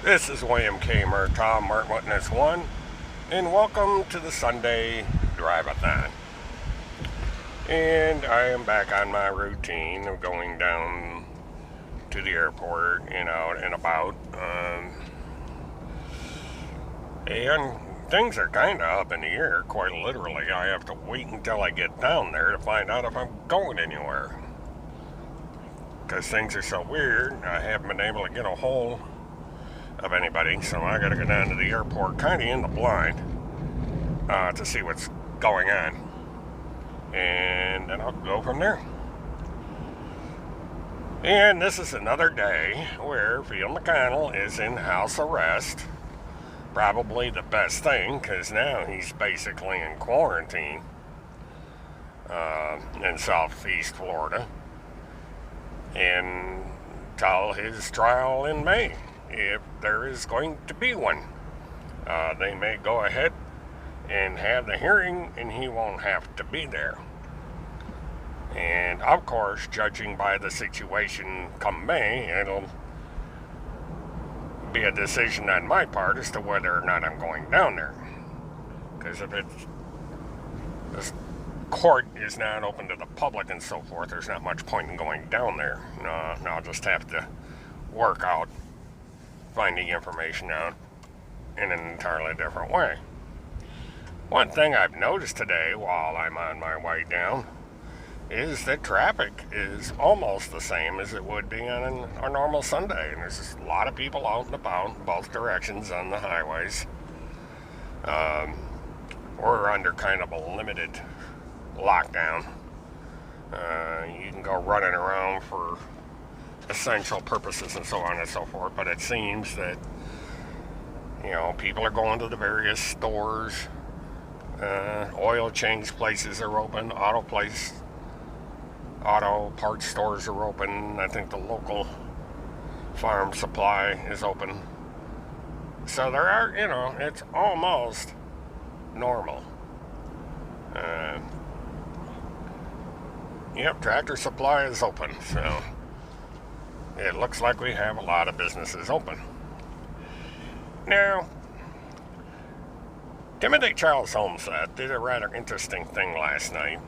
This is William K. Murtaugh, Martin Witness 1, and welcome to the Sunday Drive-a-thon. And I am back on my routine of going down to the airport and out and about. And things are kind of up in the air, quite literally. I have to wait until I get down there to find out if I'm going anywhere. Because things are so weird, I haven't been able to get a hold of anybody, so I gotta go down to the airport kind of in the blind to see what's going on, and then I'll go from there. And this is another day where Phil McConnell is in house arrest. Probably the best thing, because now he's basically in quarantine in southeast Florida until his trial in May, if there is going to be one. They may go ahead and have the hearing and he won't have to be there. And of course, judging by the situation come May, it'll be a decision on my part as to whether or not I'm going down there. Because if this court is not open to the public and so forth, there's not much point in going down there. I'll just have to work out, find the information out in an entirely different way. One thing I've noticed today while I'm on my way down is that traffic is almost the same as it would be on a normal Sunday. And there's just a lot of people out and about in both directions on the highways. We're under kind of a limited lockdown. You can go running around for essential purposes and so on and so forth, but it seems that, people are going to the various stores. Oil change places are open. Auto parts stores are open. I think the local farm supply is open. So there are, it's almost normal. Tractor Supply is open, so it looks like we have a lot of businesses open. Now, Timothy Charles Homestead did a rather interesting thing last night.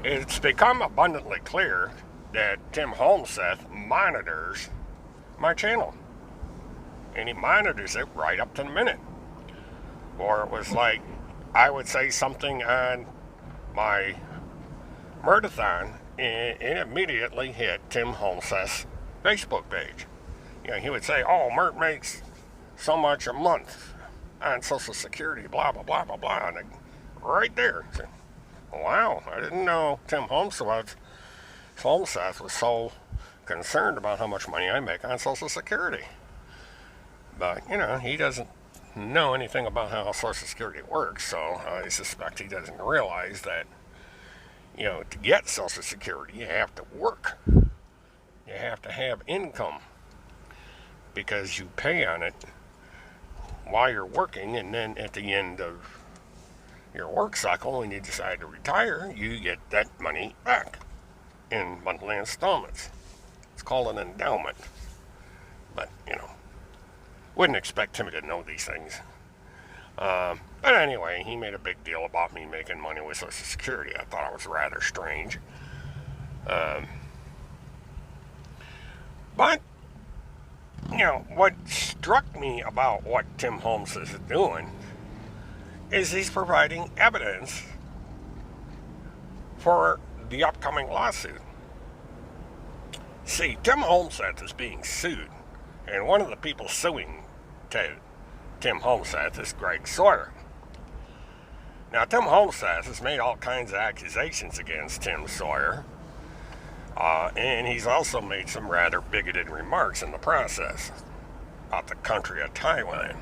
It's become abundantly clear that Tim Homestead monitors my channel. And he monitors it right up to the minute. Or it was like I would say something on my Murtathon and it immediately hit Tim Homestead's Facebook page. He would say, "Oh, Mert makes so much a month on Social Security, blah, blah, blah, blah, blah." And right there. Wow, I didn't know Tim Homestead was so concerned about how much money I make on Social Security. But, he doesn't know anything about how Social Security works, so I suspect he doesn't realize that, to get Social Security, you have to work. You have to have income because you pay on it while you're working, and then at the end of your work cycle, when you decide to retire, you get that money back in monthly installments. It's called an endowment. But, wouldn't expect him to know these things. But anyway, he made a big deal about me making money with Social Security. I thought it was rather strange. But, what struck me about what Tim Holmes is doing is he's providing evidence for the upcoming lawsuit. See, Tim Homestead is being sued, and one of the people suing Tim Homestead is Greg Sawyer. Now, Tim Homestead has made all kinds of accusations against Tim Sawyer, and he's also made some rather bigoted remarks in the process about the country of Thailand.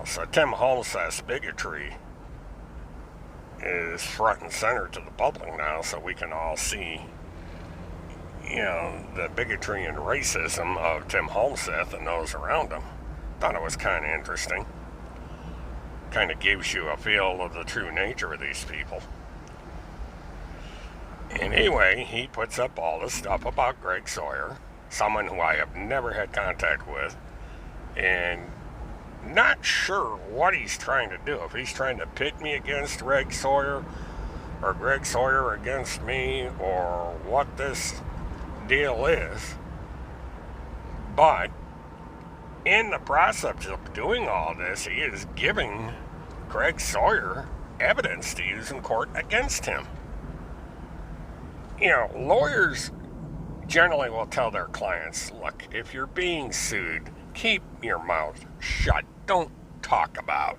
So Tim Homestead's bigotry is front and center to the public now, so we can all see, the bigotry and racism of Tim Homestead and those around him. Thought it was kind of interesting. Kind of gives you a feel of the true nature of these people. And anyway, he puts up all this stuff about Greg Sawyer, someone who I have never had contact with, and not sure what he's trying to do. If he's trying to pit me against Greg Sawyer, or Greg Sawyer against me, or what this deal is. But in the process of doing all this, he is giving Greg Sawyer evidence to use in court against him. You know, lawyers generally will tell their clients, look, if you're being sued, keep your mouth shut. Don't talk about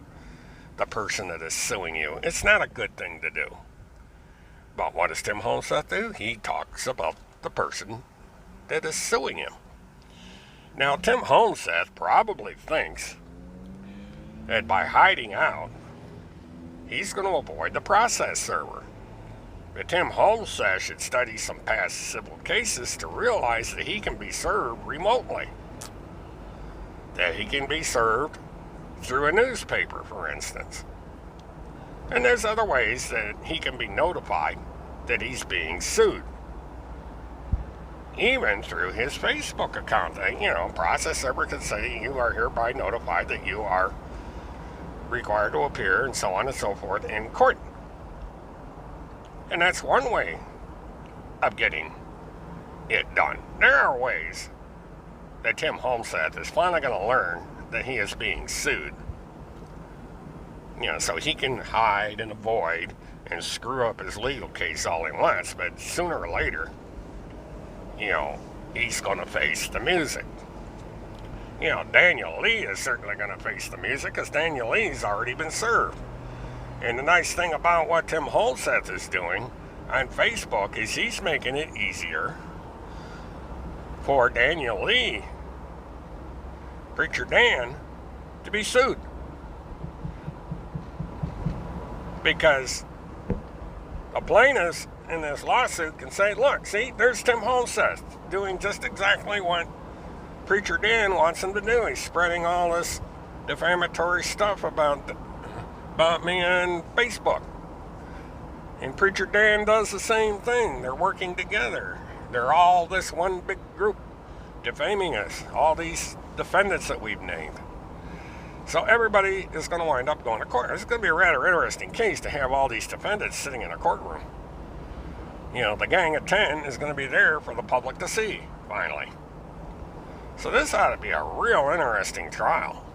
the person that is suing you. It's not a good thing to do. But what does Tim Holmseth do? He talks about the person that is suing him. Now, Tim Holmseth probably thinks that by hiding out, he's going to avoid the process server. But Tim Holmseth should study some past civil cases to realize that he can be served remotely. That he can be served through a newspaper, for instance. And there's other ways that he can be notified that he's being sued. Even through his Facebook account. Process server can say you are hereby notified that you are required to appear and so on and so forth in court. And that's one way of getting it done. There are ways that Tim Holmseth is finally going to learn that he is being sued. So he can hide and avoid and screw up his legal case all he wants, but sooner or later, he's going to face the music. Daniel Lee is certainly going to face the music because Daniel Lee's already been served. And the nice thing about what Tim Holmseth is doing on Facebook is he's making it easier for Daniel Lee, Preacher Dan, to be sued. Because the plaintiffs in this lawsuit can say, look, see, there's Tim Holmseth doing just exactly what Preacher Dan wants him to do. He's spreading all this defamatory stuff about me on Facebook. And Preacher Dan does the same thing. They're working together. They're all this one big group defaming us. All these defendants that we've named. So everybody is going to wind up going to court. It's going to be a rather interesting case to have all these defendants sitting in a courtroom. The gang of 10 is going to be there for the public to see, finally. So this ought to be a real interesting trial.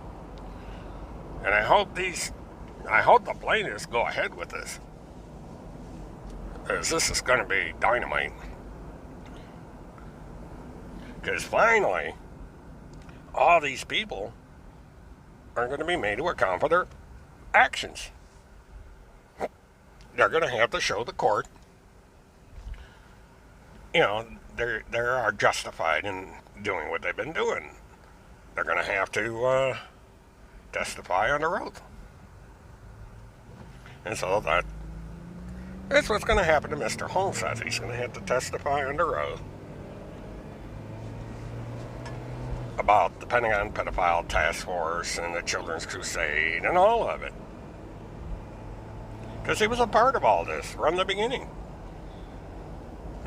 And I hope the plaintiffs go ahead with this. Because this is going to be dynamite. Because finally, all these people are going to be made to account for their actions. They're going to have to show the court, they are justified in doing what they've been doing. They're going to have to testify under oath. And so that's what's going to happen to Mr. Holmseth. He's going to have to testify under oath about the Pentagon Pedophile Task Force and the Children's Crusade and all of it. Because he was a part of all this from the beginning.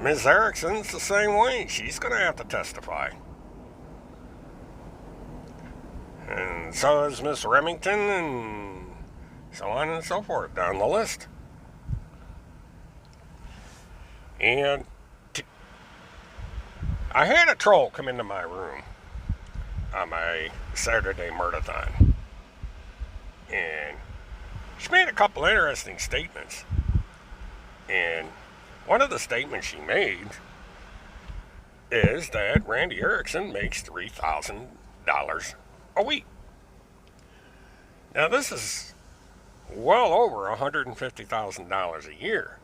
Ms. Erickson's the same way. She's going to have to testify. And so is Miss Remington and so on and so forth down the list. And I had a troll come into my room on my Saturday Murdathon. And she made a couple interesting statements. And one of the statements she made is that Randy Erickson makes $3,000 a week. Now this is well over $150,000 a year.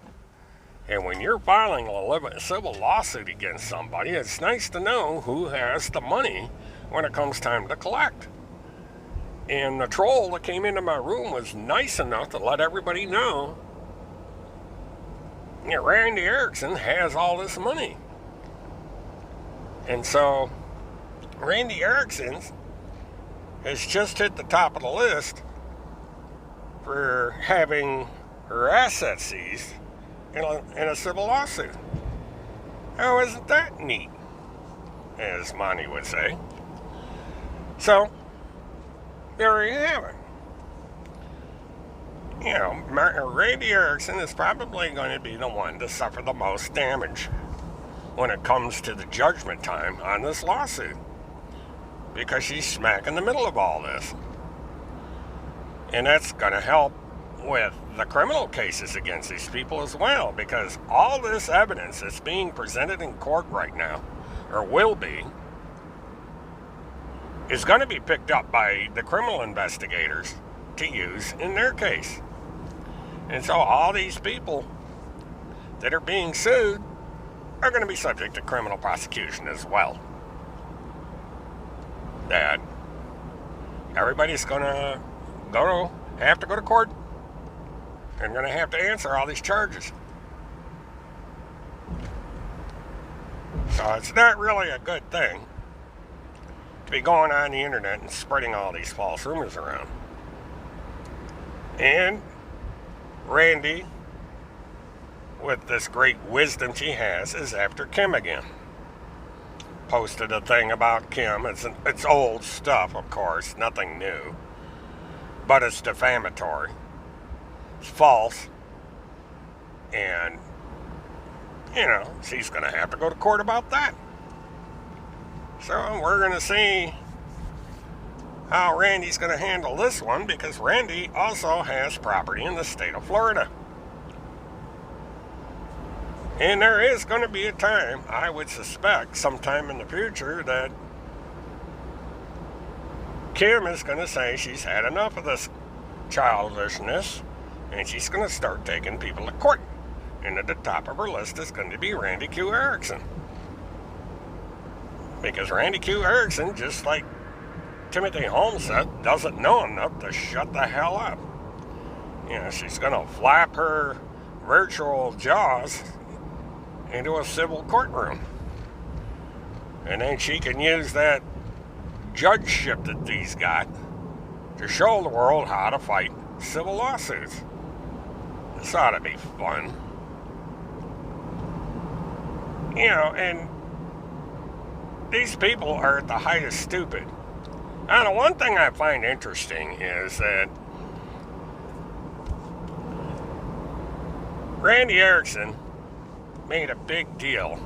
And when you're filing a civil lawsuit against somebody, it's nice to know who has the money when it comes time to collect. And the troll that came into my room was nice enough to let everybody know that Randy Erickson has all this money. And so Randy Erickson has just hit the top of the list for having her assets seized in a civil lawsuit. How isn't that neat? As Monty would say. So, there you have it. You know, Randy Erickson is probably going to be the one to suffer the most damage when it comes to the judgment time on this lawsuit, because she's smack in the middle of all this. And that's going to help with the criminal cases against these people as well, because all this evidence that's being presented in court right now, or will be, is going to be picked up by the criminal investigators to use in their case. And so all these people that are being sued are going to be subject to criminal prosecution as well. That everybody's going to have to go to court and going to have to answer all these charges. So it's not really a good thing to be going on the internet and spreading all these false rumors around. And Randy, with this great wisdom she has, is after Kim again. Posted a thing about Kim. It's old stuff, of course, nothing new. But it's defamatory. It's false. And, you know, she's going to have to go to court about that. So we're going to see how Randy's going to handle this one, because Randy also has property in the state of Florida. And there is going to be a time, I would suspect, sometime in the future, that Kim is going to say she's had enough of this childishness, and she's going to start taking people to court. And at the top of her list is going to be Randy Q. Erickson. Because Randy Q. Erickson, just like Timothy Holmes said, doesn't know enough to shut the hell up. You know, she's going to flap her virtual jaws into a civil courtroom. And then she can use that judgeship that these got to show the world how to fight civil lawsuits. This ought to be fun. You know, and these people are at the height of stupid. Now, the one thing I find interesting is that Randy Erickson made a big deal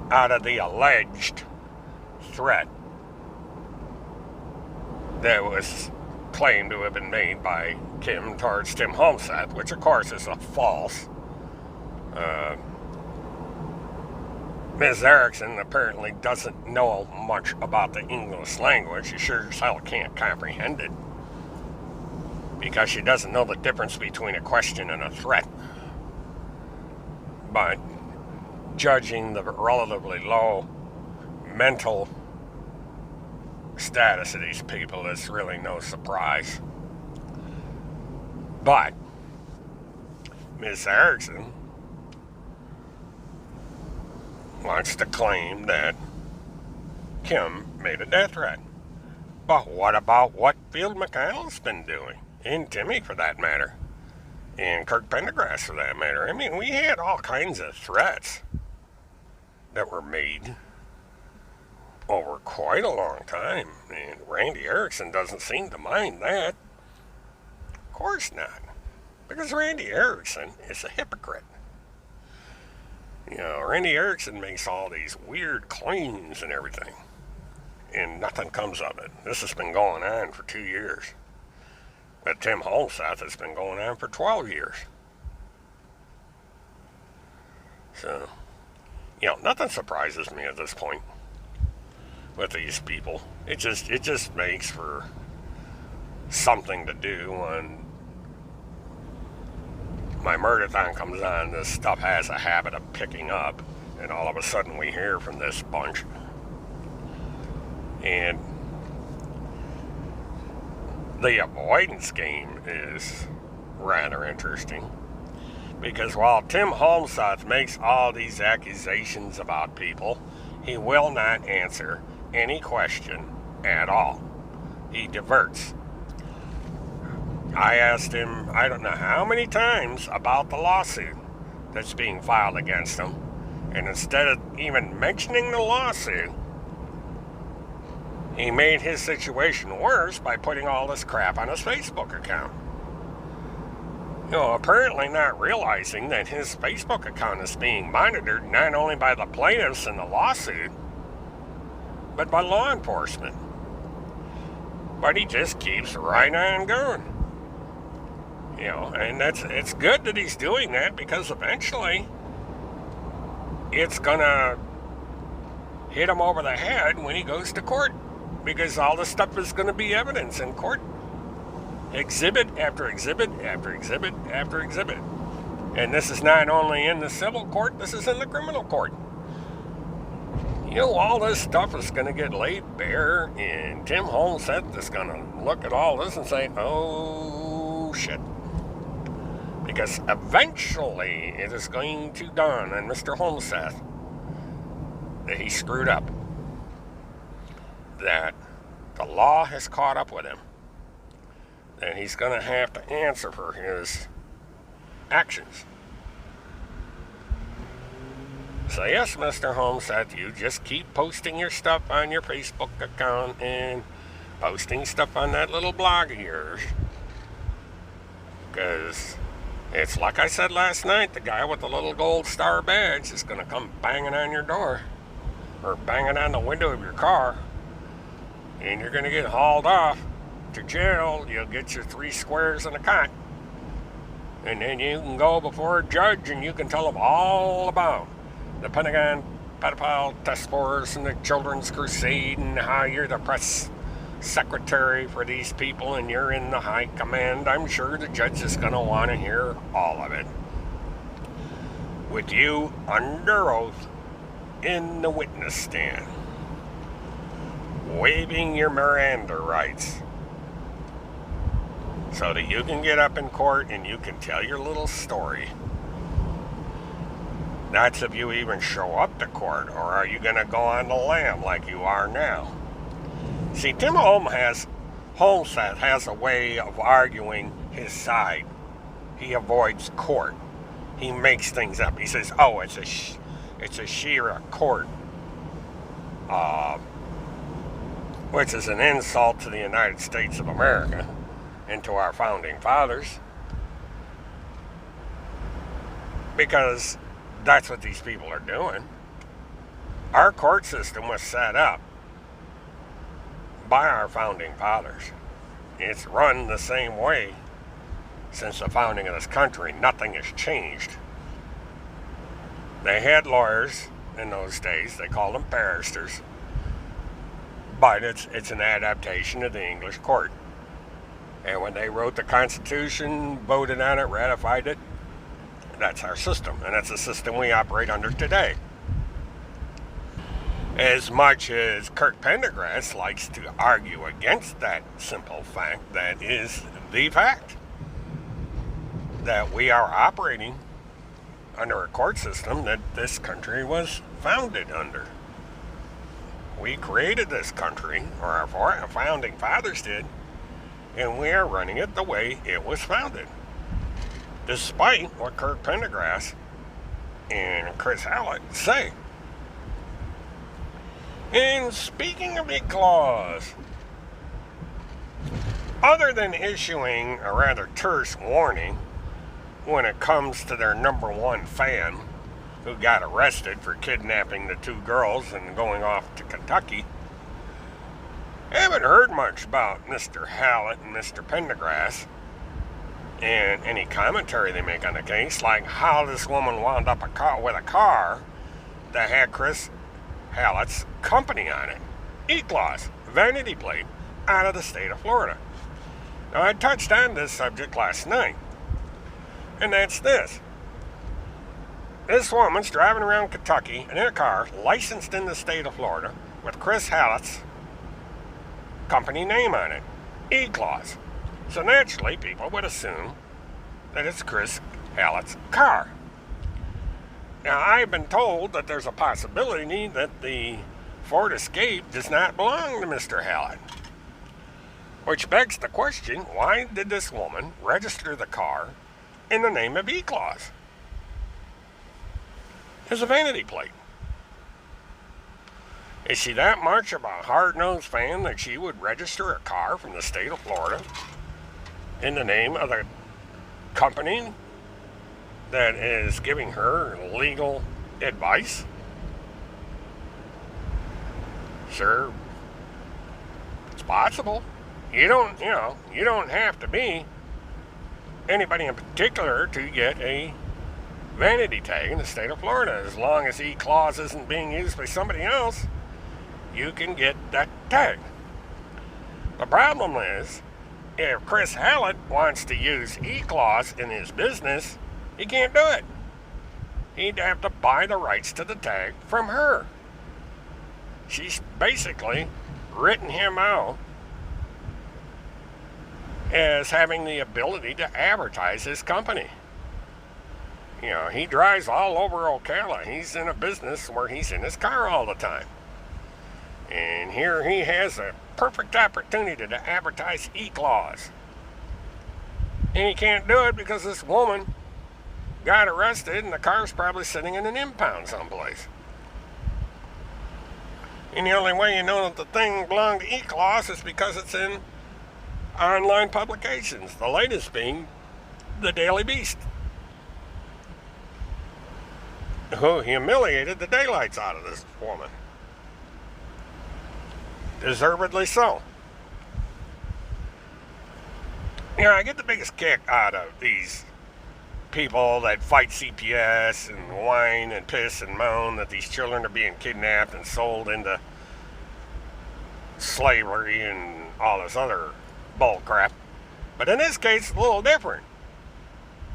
out of the alleged threat that was claimed to have been made by Kim towards Tim Holmseth, which of course is a false. Ms. Erickson apparently doesn't know much about the English language. She sure as hell can't comprehend it, because she doesn't know the difference between a question and a threat. But judging the relatively low mental status of these people, it's really no surprise. But Ms. Erickson wants to claim that Kim made a death threat. But what about what Field McConnell's been doing? And Timmy, for that matter. And Kirk Pendergrass, for that matter. I mean, we had all kinds of threats that were made over quite a long time. And Randy Erickson doesn't seem to mind that. Of course not. Because Randy Erickson is a hypocrite. You know, Randy Erickson makes all these weird claims and everything, and nothing comes of it. This has been going on for 2 years. But Tim Holmseth has been going on for 12 years. So, you know, nothing surprises me at this point with these people. It just makes for something to do when my murder-thon comes on. This stuff has a habit of picking up, and all of a sudden we hear from this bunch. And the avoidance game is rather interesting, because while Tim Holmseth makes all these accusations about people, he will not answer any question at all. He diverts. I asked him, I don't know how many times, about the lawsuit. that's being filed against him. And instead of even mentioning the lawsuit, he made his situation worse by putting all this crap on his Facebook account. Apparently not realizing that his Facebook account is being monitored not only by the plaintiffs in the lawsuit, but by law enforcement. But he just keeps right on going. And it's good that he's doing that, because eventually it's gonna hit him over the head when he goes to court, because all this stuff is gonna be evidence in court. Exhibit after exhibit after exhibit after exhibit. And this is not only in the civil court, this is in the criminal court. All this stuff is going to get laid bare, and Tim Holmseth is going to look at all this and say, oh, shit. Because eventually it is going to dawn on Mr. Holmseth that he screwed up. That the law has caught up with him. And he's going to have to answer for his actions. So yes, Mr. Holmseth, you just keep posting your stuff on your Facebook account and posting stuff on that little blog of yours. Because it's like I said last night, the guy with the little gold star badge is going to come banging on your door, or banging on the window of your car, and you're going to get hauled off to jail. You'll get your 3 squares and a cot, and then you can go before a judge and you can tell them all about the Pentagon pedophile task force and the Children's Crusade, and how you're the press secretary for these people and you're in the high command. I'm sure the judge is going to want to hear all of it, with you under oath in the witness stand, waiving your Miranda rights, so that you can get up in court and you can tell your little story. That's if you even show up to court, or are you going to go on the lam like you are now? See, Tim Holmseth has a way of arguing his side. He avoids court. He makes things up. He says, oh, it's a Shira court, which is an insult to the United States of America and to our founding fathers, because that's what these people are doing. Our court system was set up by our founding fathers. It's run the same way since the founding of this country. Nothing has changed. They had lawyers in those days. They called them barristers. But it's an adaptation of the English court. And when they wrote the Constitution, voted on it, ratified it, that's our system. And that's the system we operate under today. As much as Kirk Pendergrass likes to argue against that simple fact, that is the fact. That we are operating under a court system that this country was founded under. We created this country, or our founding fathers did, and we are running it the way it was founded. Despite what Kirk Pendergrass and Chris Hallett say. And speaking of E-Claws, other than issuing a rather terse warning when it comes to their number one fan who got arrested for kidnapping the 2 girls and going off to Kentucky, I haven't heard much about Mr. Hallett and Mr. Pendergrass and any commentary they make on the case, like how this woman wound up with a car that had Chris Hallett's company on it. E-Claws, vanity plate, out of the state of Florida. Now, I touched on this subject last night, and that's this. This woman's driving around Kentucky in a car licensed in the state of Florida with Chris Hallett's company name on it, E-Claws. So naturally, people would assume that it's Chris Hallett's car. Now, I've been told that there's a possibility that the Ford Escape does not belong to Mr. Hallett. Which begs the question, why did this woman register the car in the name of E-Claws? is a vanity plate. Is she that much of a hard-nosed fan that she would register a car from the state of Florida in the name of the company that is giving her legal advice? Sure, it's possible. You don't have to be anybody in particular to get a vanity tag in the state of Florida. As long as E-Clause isn't being used by somebody else, you can get that tag. The problem is, if Chris Hallett wants to use E-Clause in his business, he can't do it. He'd have to buy the rights to the tag from her. She's basically written him out as having the ability to advertise his company. He drives all over Ocala. He's in a business where he's in his car all the time. And here he has a perfect opportunity to advertise E-Clause. And he can't do it because this woman got arrested and the car's probably sitting in an impound someplace. And the only way you know that the thing belonged to E-Clause is because it's in online publications, the latest being the Daily Beast, who humiliated the daylights out of this woman. Deservedly so. I get the biggest kick out of these people that fight CPS and whine and piss and moan that these children are being kidnapped and sold into slavery and all this other bull crap. But in this case, it's a little different.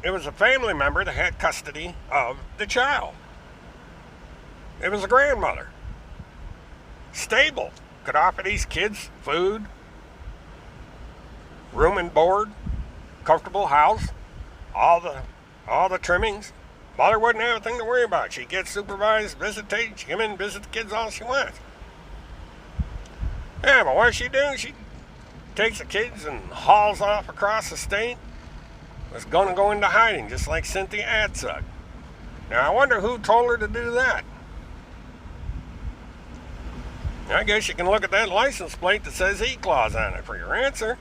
It was a family member that had custody of the child. It was a grandmother. Stable. Could offer these kids food, room and board, comfortable house, all the trimmings. Mother wouldn't have a thing to worry about. She gets supervised visitation. She come in and visit the kids all she wants. Yeah, but what does she do? She takes the kids and hauls off across the state. Was going to go into hiding, just like Cynthia Adsug. Now, I wonder who told her to do that. I guess you can look at that license plate that says E-Clause on it for your answer.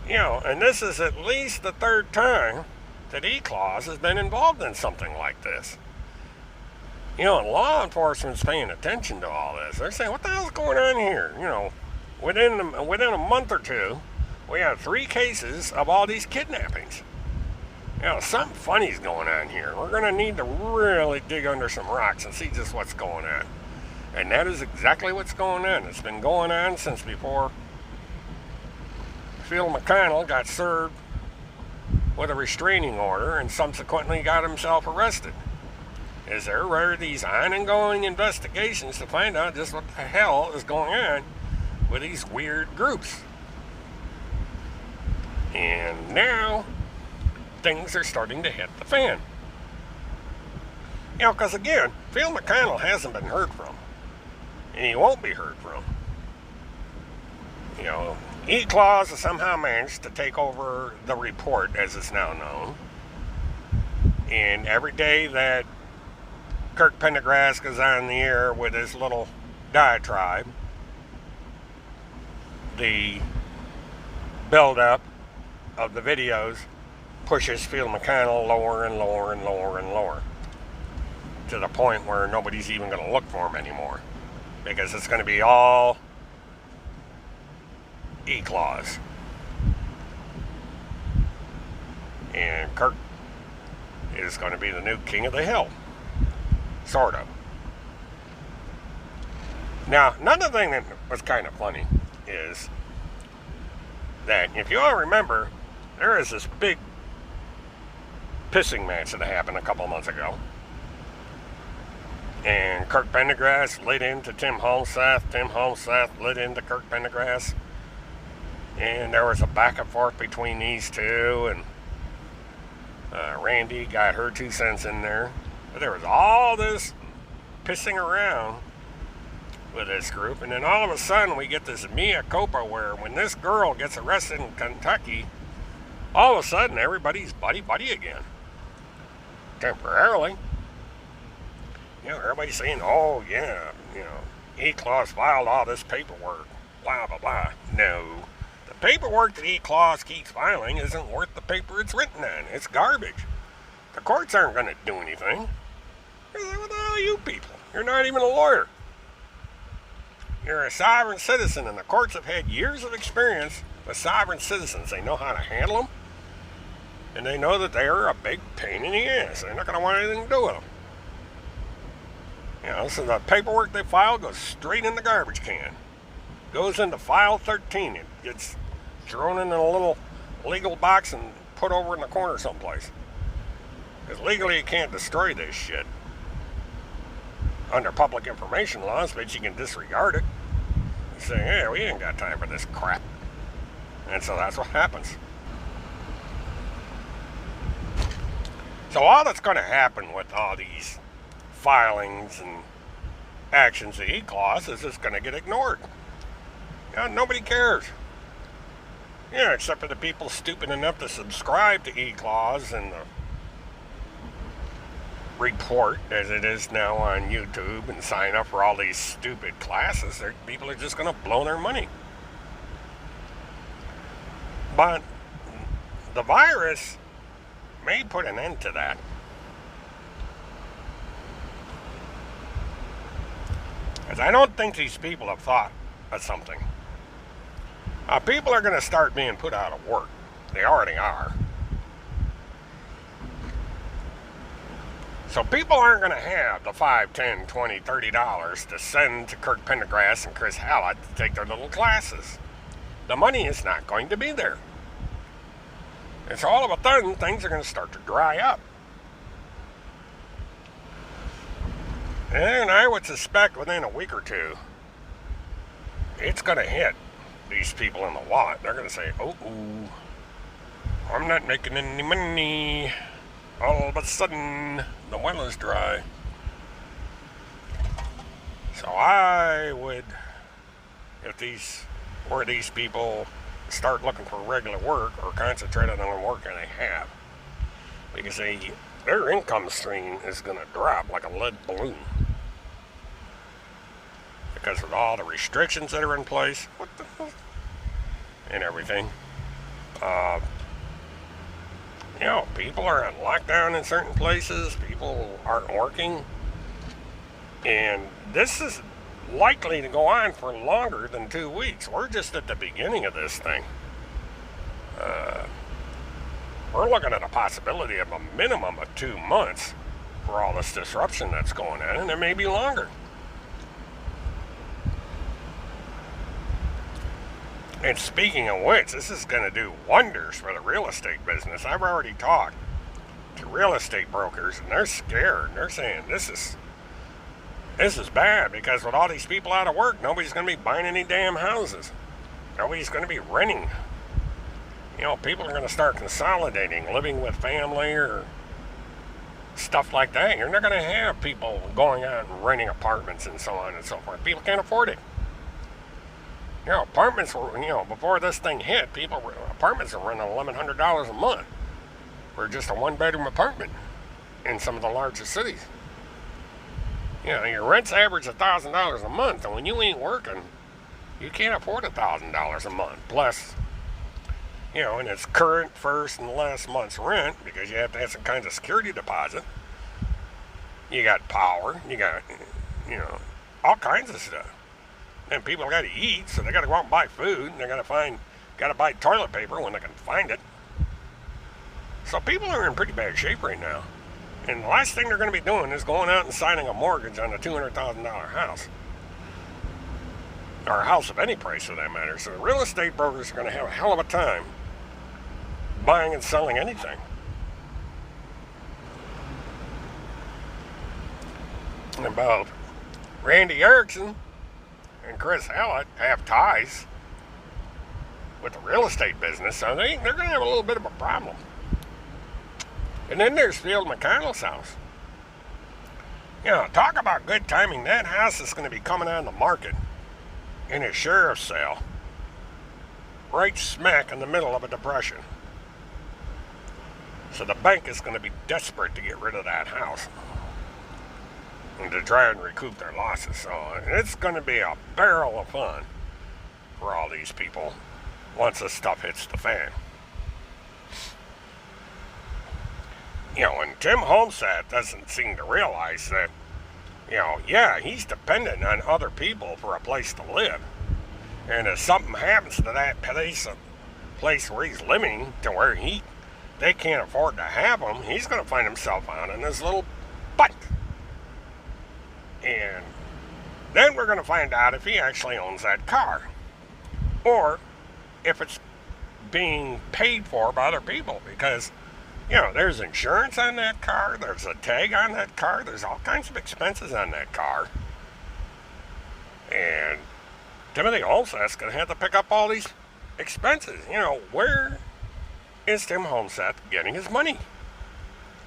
And this is at least the third time that E-Clause has been involved in something like this. And law enforcement's paying attention to all this. They're saying, what the hell's going on here? Within a month or two, we have 3 cases of all these kidnappings. Something funny's going on here. We're going to need to really dig under some rocks and see just what's going on. And that is exactly what's going on. It's been going on since before Phil McConnell got served with a restraining order and subsequently got himself arrested. There were these ongoing investigations to find out just what the hell is going on with these weird groups. And now things are starting to hit the fan. Because again, Phil McConnell hasn't been heard from. And he won't be heard from. E-Clause has somehow managed to take over the report, as it's now known. And every day that Kirk Pendergrass goes on the air with his little diatribe, the build-up of the videos pushes Phil McConnell lower and lower and lower and lower, to the point where nobody's even going to look for him anymore. Because it's going to be all E-Clause. And Kirk is going to be the new king of the hill. Sort of. Now, another thing that was kind of funny is that, if you all remember, there is this big pissing match that happened a couple months ago. And Kirk Pendergrass lit into Tim Holmseth. Tim Holmseth lit into Kirk Pendergrass. And there was a back and forth between these two. And Randy got her 2 cents in there. But there was all this pissing around with this group. And then all of a sudden we get this mea culpa where when this girl gets arrested in Kentucky, all of a sudden everybody's buddy-buddy again. Temporarily. Everybody's saying, oh, yeah, E-Clause filed all this paperwork, blah, blah, blah. No. The paperwork that E-Clause keeps filing isn't worth the paper it's written on. It's garbage. The courts aren't going to do anything. What the hell are you people? You're not even a lawyer. You're a sovereign citizen, and the courts have had years of experience with sovereign citizens. They know how to handle them, and they know that they are a big pain in the ass. They're not going to want anything to do with them. So the paperwork they file goes straight in the garbage can. Goes into file 13. It gets thrown in a little legal box and put over in the corner someplace. Because legally you can't destroy this shit. Under public information laws, but you can disregard it. You say, hey, we ain't got time for this crap. And so that's what happens. So all that's going to happen with all these filings and actions of E-Clause is just going to get ignored. Nobody cares. Except for the people stupid enough to subscribe to E-Clause and the report as it is now on YouTube and sign up for all these stupid classes. People are just going to blow their money. But the virus may put an end to that. Because I don't think these people have thought of something. People are going to start being put out of work. They already are. So people aren't going to have the $5, $10, $20, $30 to send to Kirk Pendergrass and Chris Hallett to take their little classes. The money is not going to be there. And so all of a sudden, things are going to start to dry up. And I would suspect within a week or two, it's going to hit these people in the wallet. They're going to say, oh, I'm not making any money. All of a sudden, the well is dry. So I would, if these people start looking for regular work or concentrate on the work that they have, because their income stream is going to drop like a lead balloon. Because of all the restrictions that are in place, and everything. People are on lockdown in certain places. People aren't working. And this is likely to go on for longer than 2 weeks. We're just at the beginning of this thing. We're looking at a possibility of a minimum of 2 months for all this disruption that's going on, and it may be longer. And speaking of which, this is going to do wonders for the real estate business. I've already talked to real estate brokers, and they're scared. They're saying this is bad, because with all these people out of work, nobody's going to be buying any damn houses. Nobody's going to be renting. People are going to start consolidating, living with family or stuff like that. You're not going to have people going out and renting apartments and so on and so forth. People can't afford it. Apartments were, before this thing hit, apartments are renting $1,100 a month for just a one-bedroom apartment in some of the largest cities. Your rent's average $1,000 a month, and when you ain't working, you can't afford $1,000 a month. Plus, and it's current, first, and last month's rent, because you have to have some kinds of security deposit. You got power, you got, all kinds of stuff. And people got to eat, so they got to go out and buy food, and they got to buy toilet paper when they can find it. So people are in pretty bad shape right now. And the last thing they're going to be doing is going out and signing a mortgage on a $200,000 house. Or a house of any price for that matter. So the real estate brokers are going to have a hell of a time buying and selling anything. And about Randy Erickson and Chris Hallett have ties with the real estate business, so they're going to have a little bit of a problem. And then there's Field McConnell's house. Talk about good timing. That house is going to be coming on the market in a sheriff's sale right smack in the middle of a depression. So the bank is going to be desperate to get rid of that house. and to try and recoup their losses. So it's going to be a barrel of fun for all these people once this stuff hits the fan. And Tim Homestead doesn't seem to realize that, yeah, he's dependent on other people for a place to live. And if something happens to that place where he's living, to where they can't afford to have him, he's going to find himself out in his little butt. And then we're going to find out if he actually owns that car, or if it's being paid for by other people, because there's insurance on that car, there's a tag on that car, there's all kinds of expenses on that car. And Timothy Homestead's going to have to pick up all these expenses. Where is Tim Homestead getting his money?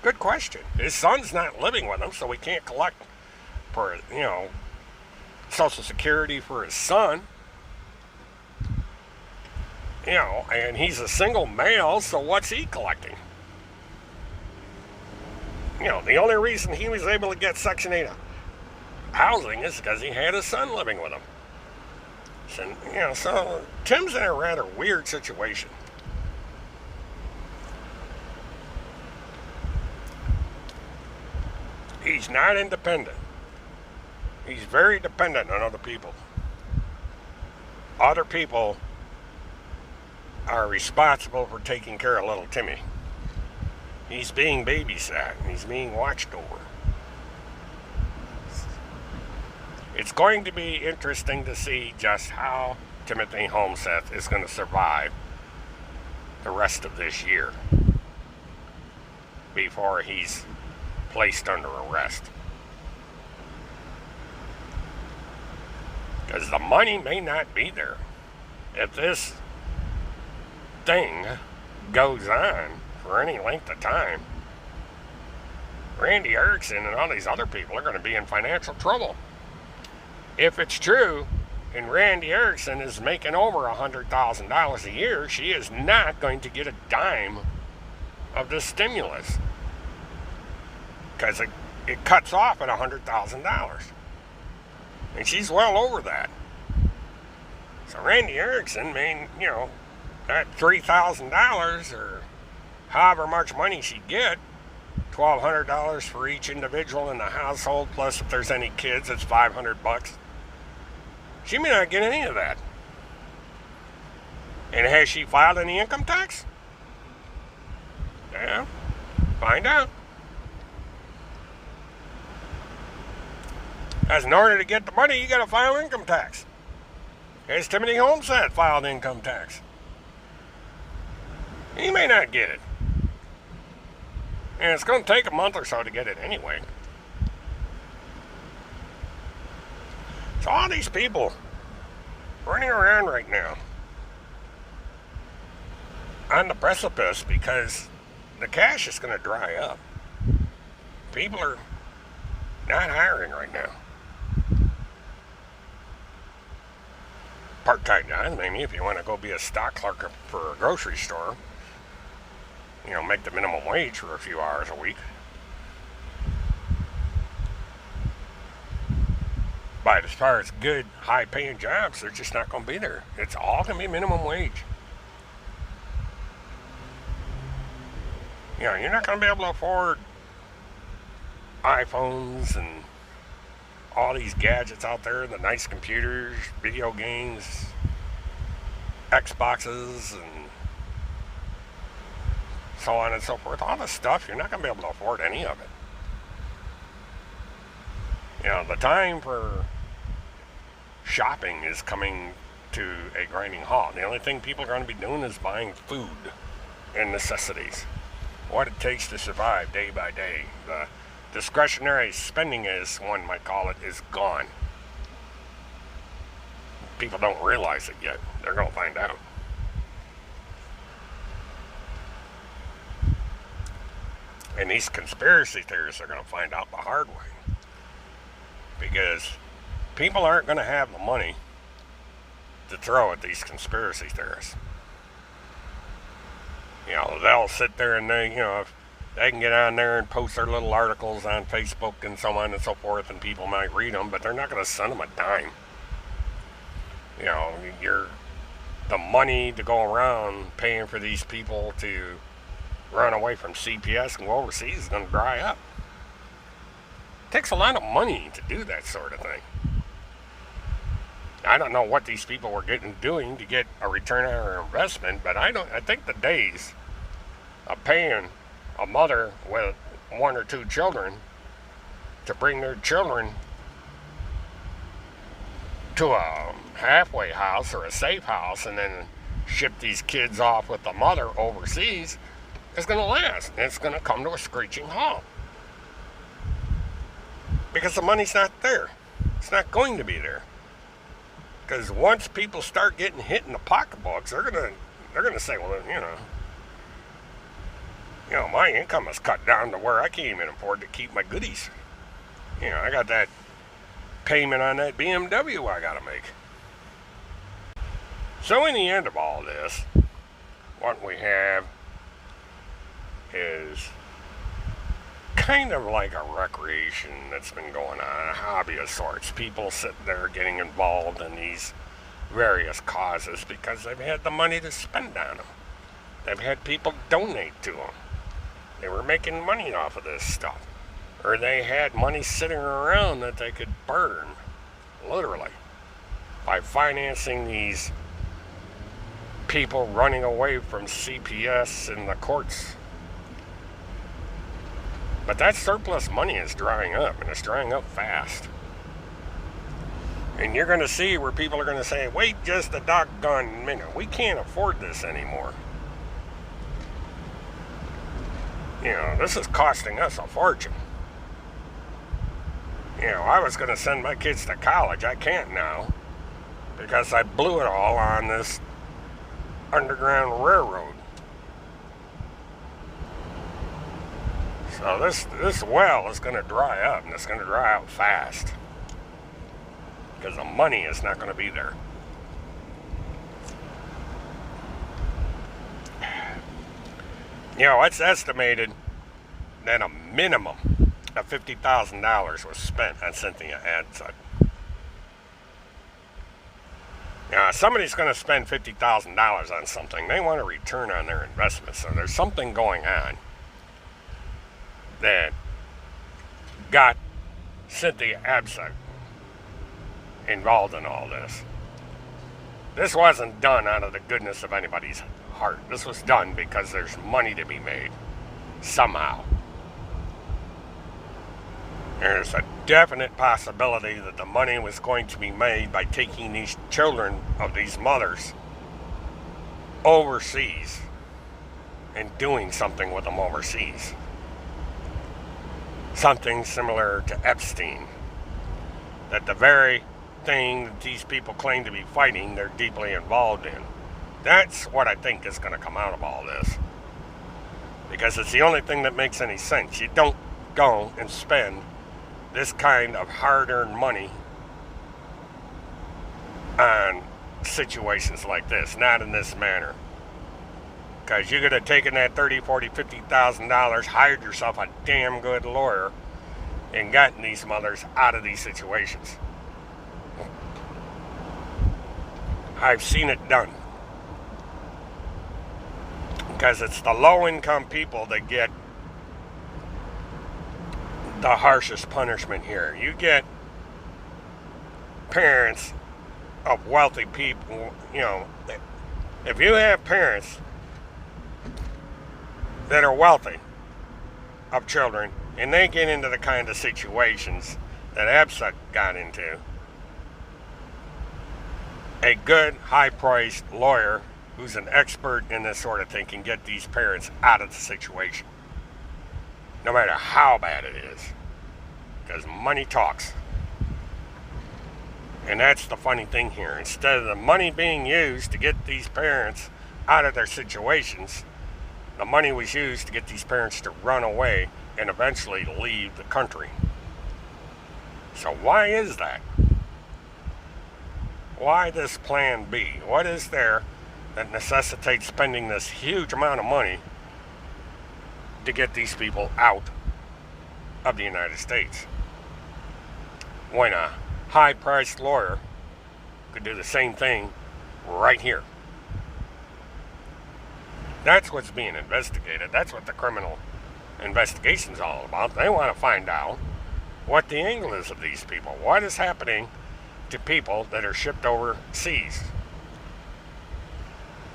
Good question. His son's not living with him, so he can't collect for, Social Security for his son. And he's a single male, so what's he collecting? The only reason he was able to get Section 8 housing is because he had his son living with him. So Tim's in a rather weird situation. He's not independent. He's very dependent on other people. Other people are responsible for taking care of little Timmy. He's being babysat. He's being watched over. It's going to be interesting to see just how Timothy Homestead is going to survive the rest of this year before he's placed under arrest. Because the money may not be there. If this thing goes on for any length of time, Randy Erickson and all these other people are going to be in financial trouble. If it's true, and Randy Erickson is making over $100,000 a year, she is not going to get a dime of the stimulus, because it cuts off at $100,000, and she's well over that. So Randy Erickson, that $3,000 or however much money she'd get, $1,200 for each individual in the household, plus if there's any kids, it's $500. She may not get any of that. And has she filed any income tax? Yeah, find out. As in order to get the money, you got to file income tax. Has Timothy Homestead filed income tax? He may not get it. And it's going to take a month or so to get it anyway. So all these people running around right now on the precipice because the cash is going to dry up. People are not hiring right now. Part-time guys, maybe if you want to go be a stock clerk for a grocery store, make the minimum wage for a few hours a week. But as far as good, high-paying jobs, they're just not going to be there. It's all going to be minimum wage. You're not going to be able to afford iPhones and all these gadgets out there, the nice computers, video games, Xboxes, and so on and so forth. All this stuff, you're not going to be able to afford any of it. The time for shopping is coming to a grinding halt. The only thing people are going to be doing is buying food and necessities. What it takes to survive day by day. The discretionary spending, as one might call it, is gone. People don't realize it yet. They're going to find out. And these conspiracy theorists are going to find out the hard way. Because people aren't going to have the money to throw at these conspiracy theorists. They'll sit there and they, They can get on there and post their little articles on Facebook and so on and so forth, and people might read them, but they're not going to send them a dime. You know, the money to go around paying for these people to run away from CPS and go overseas is going to dry up. It takes a lot of money to do that sort of thing. I don't know what these people were doing to get a return on their investment, but I think the days of paying a mother with 1 or 2 children to bring their children to a halfway house or a safe house and then ship these kids off with the mother overseas is going to last. And it's going to come to a screeching halt. Because the money's not there. It's not going to be there. Because once people start getting hit in the pocketbooks, they're gonna say, well, my income is cut down to where I can't even afford to keep my goodies. I got that payment on that BMW I gotta make. So in the end of all this, what we have is kind of like a recreation that's been going on, a hobby of sorts. People sitting there getting involved in these various causes because they've had the money to spend on them. They've had people donate to them. They were making money off of this stuff. Or they had money sitting around that they could burn, literally, by financing these people running away from CPS and the courts. But that surplus money is drying up, and it's drying up fast. And you're going to see where people are going to say, wait just a doggone minute, we can't afford this anymore. This is costing us a fortune. I was going to send my kids to college. I can't now because I blew it all on this Underground Railroad. So this well is going to dry up, and it's going to dry out fast because the money is not going to be there. It's estimated that a minimum of $50,000 was spent on Cynthia Abzug. If somebody's going to spend $50,000 on something, they want a return on their investment. So there's something going on that got Cynthia Abzug involved in all this. This wasn't done out of the goodness of anybody's heart. This was done because there's money to be made somehow. There's a definite possibility that the money was going to be made by taking these children of these mothers overseas and doing something with them overseas. Something similar to Epstein. That the very thing that these people claim to be fighting, they're deeply involved in. That's what I think is going to come out of all this. Because it's the only thing that makes any sense. You don't go and spend this kind of hard-earned money on situations like this. Not in this manner. Because you could have taken that $30,000, $40,000, $50,000, hired yourself a damn good lawyer, and gotten these mothers out of these situations. I've seen it done. Because it's the low-income people that get the harshest punishment here. You get parents of wealthy people, if you have parents that are wealthy of children, and they get into the kind of situations that Abzug got into, a good, high-priced lawyer who's an expert in this sort of thing can get these parents out of the situation, no matter how bad it is, because money talks. And that's the funny thing here. Instead of the money being used to get these parents out of their situations, the money was used to get these parents to run away and eventually leave the country. So why is that? Why this plan B? What is there that necessitates spending this huge amount of money to get these people out of the United States, when a high-priced lawyer could do the same thing right here. That's what's being investigated. That's what the criminal investigation's all about. They want to find out what the angle is of these people. What is happening to people that are shipped overseas?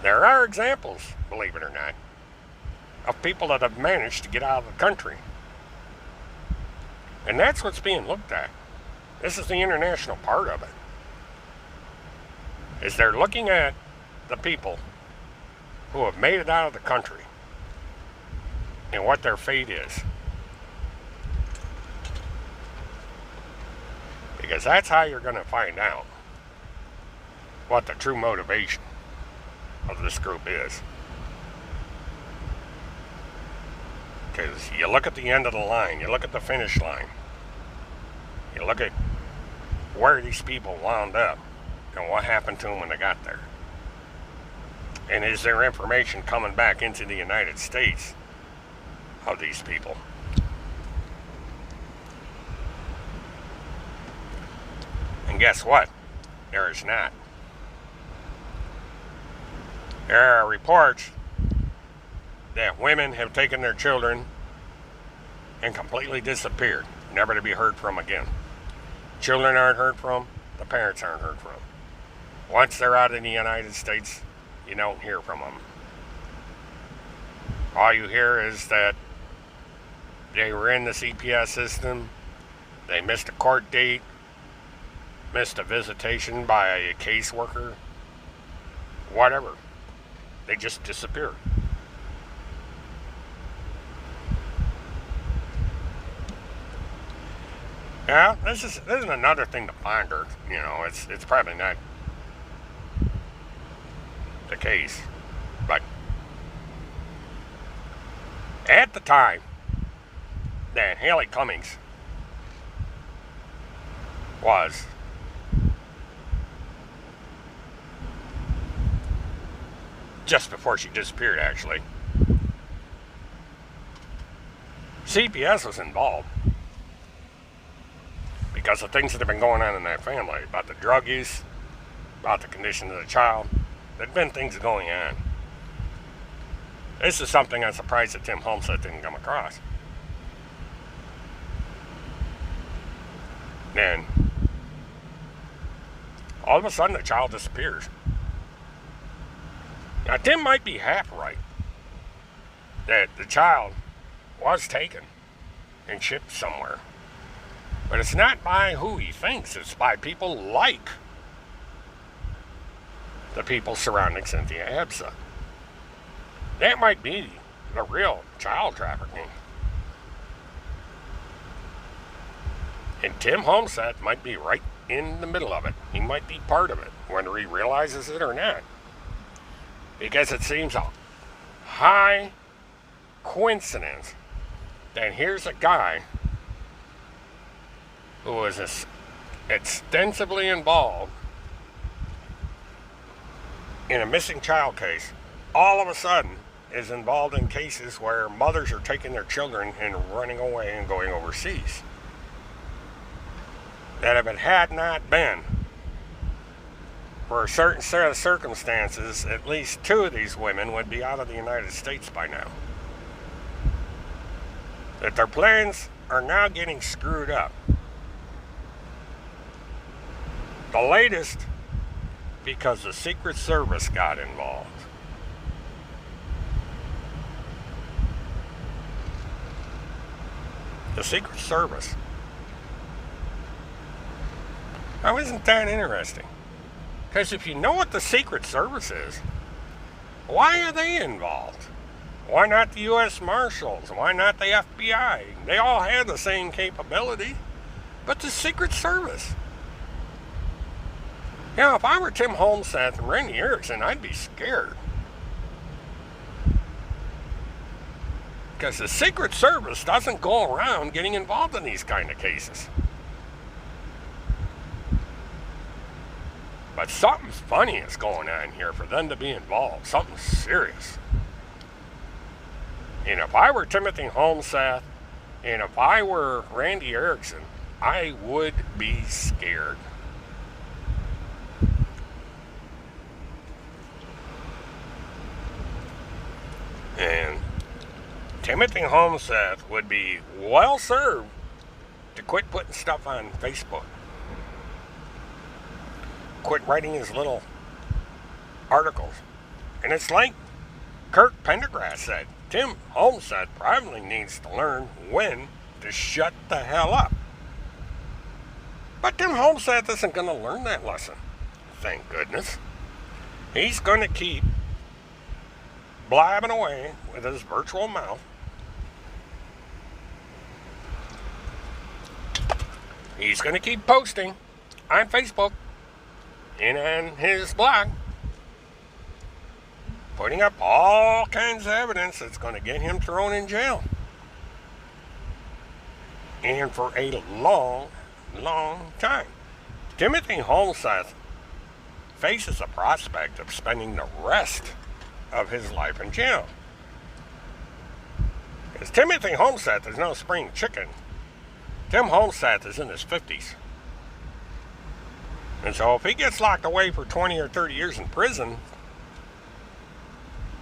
There are examples, believe it or not, of people that have managed to get out of the country. And that's what's being looked at. This is the international part of it. Is they're looking at the people who have made it out of the country and what their fate is. Because that's how you're going to find out what the true motivation of this group is. Because you look at the end of the line, you look at the finish line, you look at where these people wound up and what happened to them when they got there. And is there information coming back into the United States of these people? And guess what? There is not. There are reports that women have taken their children and completely disappeared, never to be heard from again. Children aren't heard from, the parents aren't heard from. Once they're out in the United States, you don't hear from them. All you hear is that they were in the CPS system, they missed a court date, missed a visitation by a caseworker, whatever. They just disappeared. Yeah, this is another thing to ponder. You know, it's probably not the case, but at the time that Haley Cummings was just before she disappeared, actually, CPS was involved because of things that have been going on in that family, about the drug use, about the condition of the child. There'd been things going on. This is something I'm surprised that Tim Homestead didn't come across. And all of a sudden the child disappears. Now Tim might be half right that the child was taken and shipped somewhere. But it's not by who he thinks, it's by people like the people surrounding Cynthia Absa. That might be the real child trafficking. And Tim Homestead might be right in the middle of it. He might be part of it, whether he realizes it or not. Because it seems a high coincidence that here's a guy who was extensively involved in a missing child case, all of a sudden is involved in cases where mothers are taking their children and running away and going overseas. That if it had not been for a certain set of circumstances, at least 2 of these women would be out of the United States by now. That their plans are now getting screwed up. The latest, because the Secret Service got involved. The Secret Service. Now, isn't that interesting? Because if you know what the Secret Service is, why are they involved? Why not the U.S. Marshals? Why not the FBI? They all have the same capability. But the Secret Service. You know, if I were Tim Homestead and Randy Erickson, I'd be scared. Because the Secret Service doesn't go around getting involved in these kind of cases. But something funny is going on here for them to be involved. Something serious. And if I were Timothy Holmseth, and if I were Randy Erickson, I would be scared. And Timothy Holmseth would be well served to quit putting stuff on Facebook. Quit writing his little articles. And it's like Kirk Pendergrass said, Tim Holmseth probably needs to learn when to shut the hell up. But Tim Holmseth isn't going to learn that lesson. Thank goodness. He's going to keep blabbing away with his virtual mouth. He's going to keep posting on Facebook and on his blog, putting up all kinds of evidence that's going to get him thrown in jail. And for a long, long time. Timothy Holmseth faces a prospect of spending the rest of his life in jail. Because Timothy Holmseth is no spring chicken. Tim Holmseth is in his 50s. And so if he gets locked away for 20 or 30 years in prison,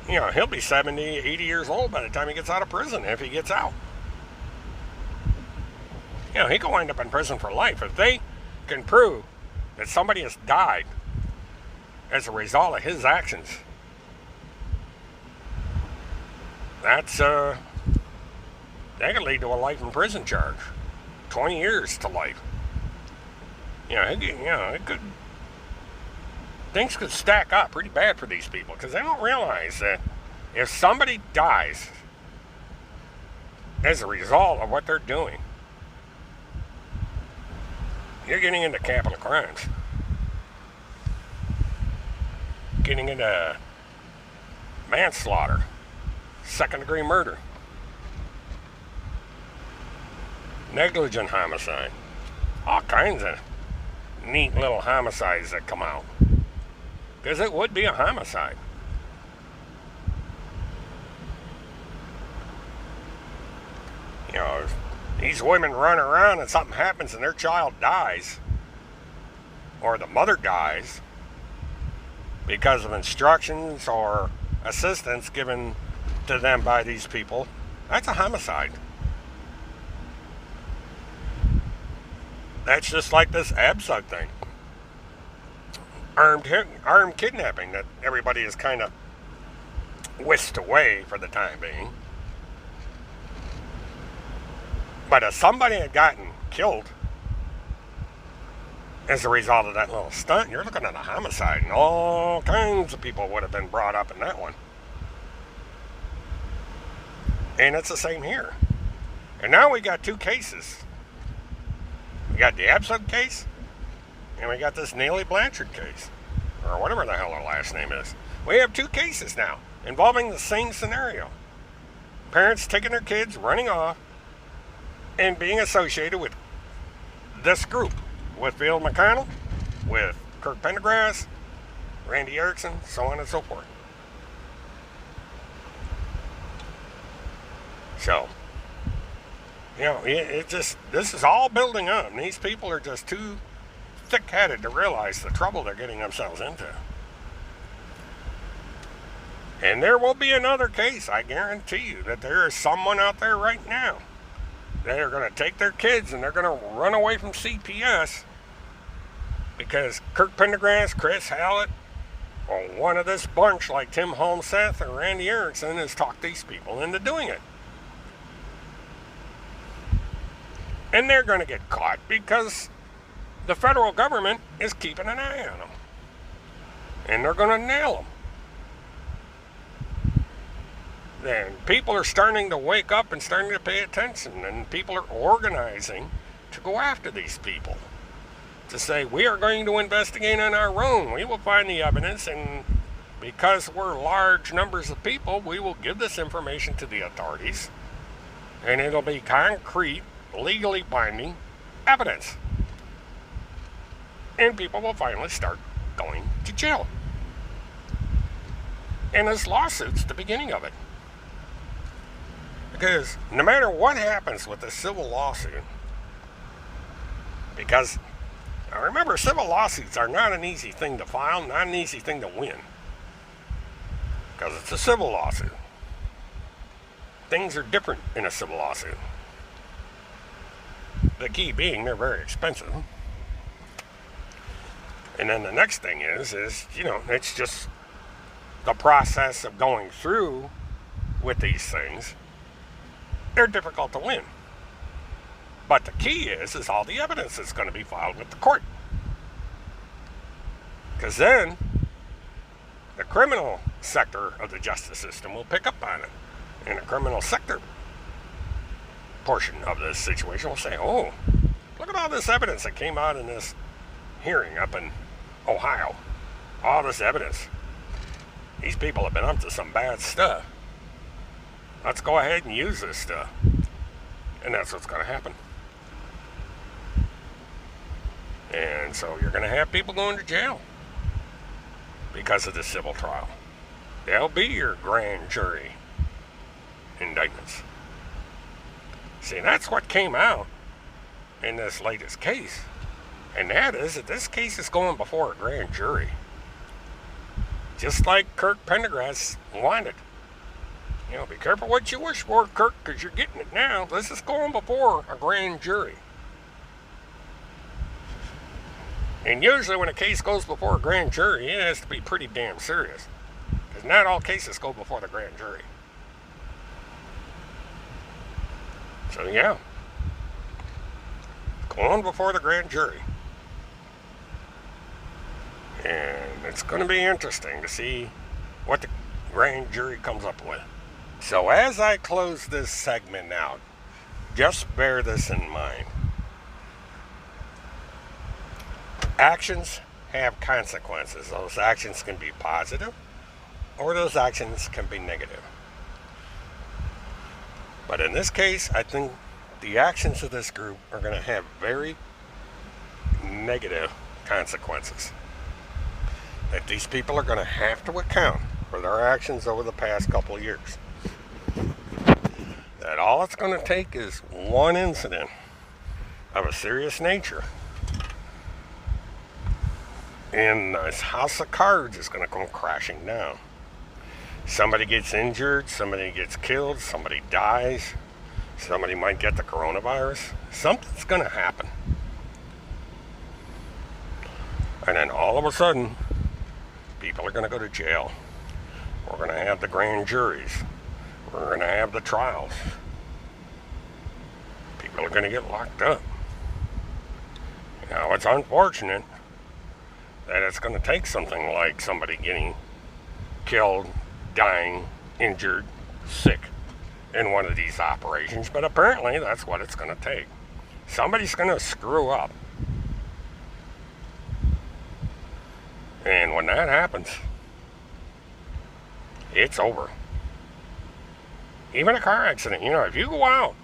you know, he'll be 70, 80 years old by the time he gets out of prison, if he gets out. You know, he could wind up in prison for life. If they can prove that somebody has died as a result of his actions, that's, that could lead to a life in prison charge. 20 years to life. You know, it could, things could stack up pretty bad for these people because they don't realize that if somebody dies as a result of what they're doing, you're getting into capital crimes. Getting into manslaughter, second-degree murder, negligent homicide, all kinds of neat little homicides that come out. Because it would be a homicide. You know, these women run around and something happens and their child dies, or the mother dies, because of instructions or assistance given to them by these people, that's a homicide. That's just like this Absug thing. Armed kidnapping that everybody is kind of whisked away for the time being. But if somebody had gotten killed as a result of that little stunt, you're looking at a homicide, and all kinds of people would have been brought up in that one. And it's the same here. And now we got two cases. We got the Absug case, and we got this Naley Blanchard case, or whatever the hell her last name is. We have two cases now involving the same scenario. Parents taking their kids, running off, and being associated with this group, with Phil McConnell, with Kirk Pendergrass, Randy Erickson, so on and so forth. So, you know, this is all building up, and these people are just too thick-headed to realize the trouble they're getting themselves into. And there will be another case, I guarantee you, that there is someone out there right now that are going to take their kids and they're going to run away from CPS because Kirk Pendergrass, Chris Hallett, or one of this bunch like Tim Holmseth or Randy Erickson has talked these people into doing it. And they're going to get caught because the federal government is keeping an eye on them. And they're going to nail them. Then people are starting to wake up and starting to pay attention, and people are organizing to go after these people. To say, we are going to investigate on our own. We will find the evidence, and because we're large numbers of people, we will give this information to the authorities, and it'll be concrete, legally binding evidence. And people will finally start going to jail. And this lawsuit's the beginning of it. Because no matter what happens with this civil lawsuit, because I remember civil lawsuits are not an easy thing to file, not an easy thing to win. Because it's a civil lawsuit. Things are different in a civil lawsuit. The key being they're very expensive. And then the next thing is, it's just the process of going through with these things. They're difficult to win. But the key is all the evidence that's going to be filed with the court. Because then the criminal sector of the justice system will pick up on it. And the criminal sector portion of this situation will say, oh, look at all this evidence that came out in this hearing up in Ohio. All this evidence. These people have been up to some bad stuff. Let's go ahead and use this stuff. And that's what's going to happen. And so you're going to have people going to jail because of the civil trial. They'll be your grand jury indictments. See, that's what came out in this latest case. And that is that this case is going before a grand jury. Just like Kirk Pendergrass wanted. Be careful what you wish for, Kirk, because you're getting it now. This is going before a grand jury. And usually when a case goes before a grand jury, it has to be pretty damn serious. Because not all cases go before the grand jury. So yeah. Going before the grand jury. And it's going to be interesting to see what the grand jury comes up with. So as I close this segment out, just bear this in mind. Actions have consequences. Those actions can be positive or those actions can be negative. But in this case, I think the actions of this group are going to have very negative consequences. That these people are going to have to account for their actions over the past couple of years. That all it's going to take is one incident of a serious nature, and this house of cards is going to come crashing down. Somebody gets injured, somebody gets killed, somebody dies, somebody might get the coronavirus. Something's going to happen. And then all of a sudden, people are going to go to jail. We're going to have the grand juries. We're going to have the trials. People are going to get locked up. Now, it's unfortunate that it's going to take something like somebody getting killed, dying, injured, sick in one of these operations, but apparently that's what it's going to take. Somebody's going to screw up. And when that happens, it's over. Even a car accident, if you go out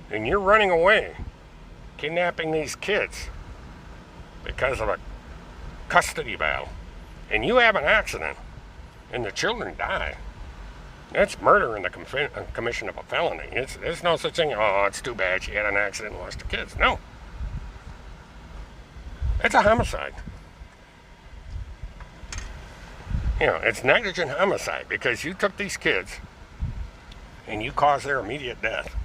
and you're running away, kidnapping these kids because of a custody battle, and you have an accident and the children die, that's murder in the commission of a felony. There's no such thing, oh, it's too bad she had an accident and lost her kids. No. It's a homicide. It's negligent homicide because you took these kids and you caused their immediate death.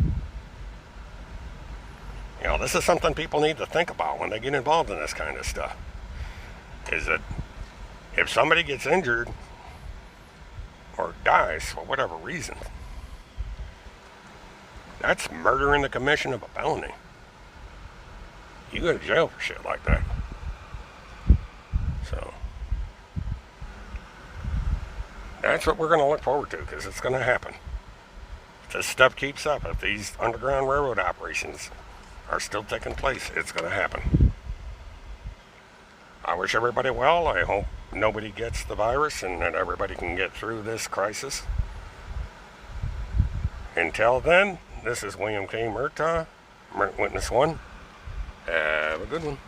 This is something people need to think about when they get involved in this kind of stuff. Is that if somebody gets injured or dies for whatever reason, that's murder in the commission of a felony. You go to jail for shit like that. So that's what we're going to look forward to, because it's going to happen. If this stuff keeps up, if these Underground Railroad operations are still taking place, it's going to happen. I wish everybody well. I hope nobody gets the virus and that everybody can get through this crisis. Until then, this is William K. Murtaugh, Witness 1. Have a good one.